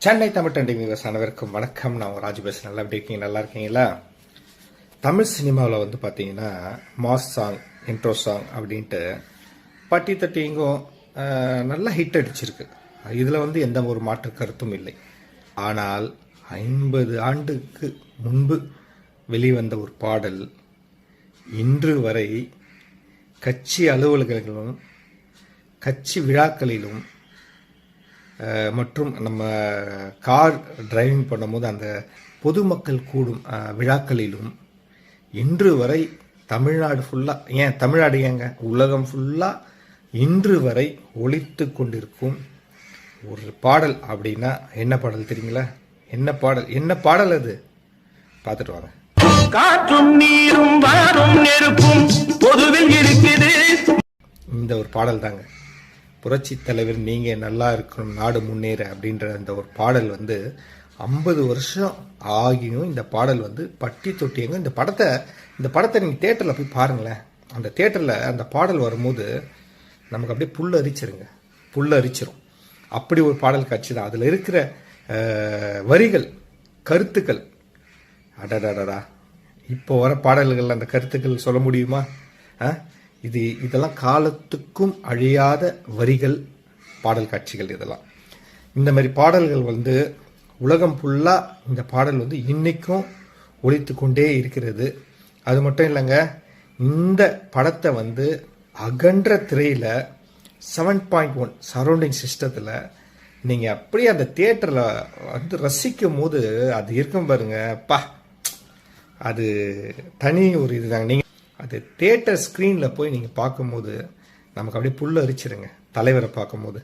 Chennai Tamil trending viewers அனைவருக்கும் வணக்கம். நான் ராஜு பேசுகிறேன். நல்லா எப்படி இருக்கீங்க? நல்லா இருக்கீங்களா? தமிழ் சினிமாவில் வந்து பார்த்தீங்கன்னா மாஸ் சாங், இன்ட்ரோ சாங் அப்படின்ட்டு பட்டி தட்டி இங்கும் நல்லா ஹிட் அடிச்சிருக்கு. இதில் வந்து எந்த ஒரு மாற்று கருத்தும் இல்லை. ஆனால் 50 ஆண்டுக்கு முன்பு வெளிவந்த ஒரு பாடல் இன்று வரை கட்சி அலுவலகங்களிலும் கட்சி விழாக்களிலும் மற்றும் நம்ம கார் டிரைவிங் பண்ணும்போது அந்த பொதுமக்கள் கூடும் விழாக்களிலும் இன்று வரை தமிழ்நாடு ஃபுல்லாக, ஏன் தமிழ்நாடு ஏங்க உலகம் ஃபுல்லாக இன்று வரை ஒலித்து கொண்டிருக்கும் ஒரு பாடல் அப்படின்னா என்ன பாடல் தெரியுங்களா? என்ன பாடல் அது? பார்த்துட்டு வாங்க. காற்றும் நீரும் வாரும் நெருப்பும் பொதுவில் இருக்குது. இந்த ஒரு பாடல் தாங்க. புரட்சி தலைவர் நீங்கள் நல்லா இருக்கணும், நாடு முன்னேற அப்படின்ற அந்த ஒரு பாடல் வந்து 50 வருஷம் ஆகியும் இந்த பாடல் வந்து பட்டி தொட்டியங்க. இந்த படத்தை நீங்கள் தேட்டரில் போய் பாருங்களேன். அந்த தேட்டரில் அந்த பாடல் வரும்போது நமக்கு அப்படியே புல் அரிச்சிரும். அப்படி ஒரு பாடல் காட்சி தான். அதில் இருக்கிற வரிகள், கருத்துக்கள், அடடடடா. இப்போ வர பாடல்கள் அந்த கருத்துக்கள் சொல்ல முடியுமா? இதெல்லாம் காலத்துக்கும் அழியாத வரிகள், பாடல் காட்சிகள். இதெல்லாம் இந்த மாதிரி பாடல்கள் வந்து உலகம் ஃபுல்லாக இந்த பாடல் வந்து இன்னைக்கும் ஒலித்து கொண்டே இருக்கிறது. அது மட்டும் இல்லைங்க, இந்த படத்தை வந்து அகன்ற திரையில் 7.1 சரௌண்டிங் சிஸ்டத்தில் நீங்கள் அப்படியே அந்த தியேட்டரில் வந்து ரசிக்கும் போது அது இருக்கும் பாருங்க, அது தனி ஒரு இதுதாங்க. நீங்கள் அது தியேட்டர் ஸ்க்ரீனில் போய் நீங்கள் பார்க்கும்போது நமக்கு அப்படியே புல் அரிச்சிருங்க. தலைவரை பார்க்கும்போது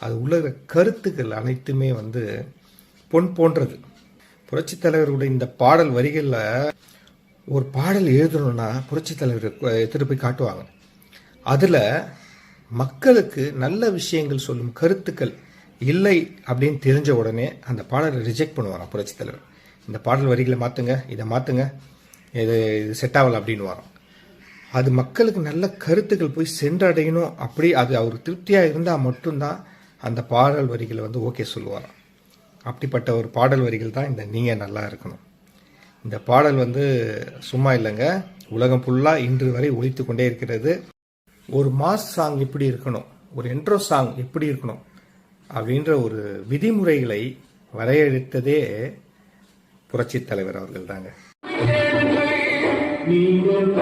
அது உள்ள கருத்துக்கள் அனைத்துமே வந்து பொன் போன்றது. புரட்சி தலைவருடைய இந்த பாடல் வரிகளில் ஒரு பாடல் எழுதணும்னா புரட்சி தலைவர் எடுத்துகிட்டு போய் காட்டுவாங்க. அதில் மக்களுக்கு நல்ல விஷயங்கள் சொல்லும் கருத்துக்கள் இல்லை அப்படின்னு தெரிஞ்ச உடனே அந்த பாடலை ரிஜெக்ட் பண்ணுவாராம் புரட்சி தலைவர். இந்த பாடல் வரிகளை மாற்றுங்க, இதை மாற்றுங்க, இது செட் ஆகலை அப்படின்னு வரோம். அது மக்களுக்கு நல்ல கருத்துக்கள் போய் சென்றடையணும். அப்படி அது அவர் திருப்தியாக இருந்தால் மட்டும்தான் அந்த பாடல் வரிகளை வந்து ஓகே சொல்லுவாராம். அப்படிப்பட்ட ஒரு பாடல் வரிகள் தான் இந்த நீங்கள் நல்லா இருக்கணும். இந்த பாடல் வந்து சும்மா இல்லைங்க, உலகம் ஃபுல்லாக இன்று வரை ஒலித்து கொண்டே இருக்கிறது. ஒரு மாஸ் சாங் எப்படி இருக்கணும், ஒரு இன்ட்ரோ சாங் எப்படி இருக்கணும் அப்படின்ற ஒரு விதிமுறைகளை வரையறுத்ததே புரட்சி தலைவர் அவர்கள் தாங்க. நீங்கள்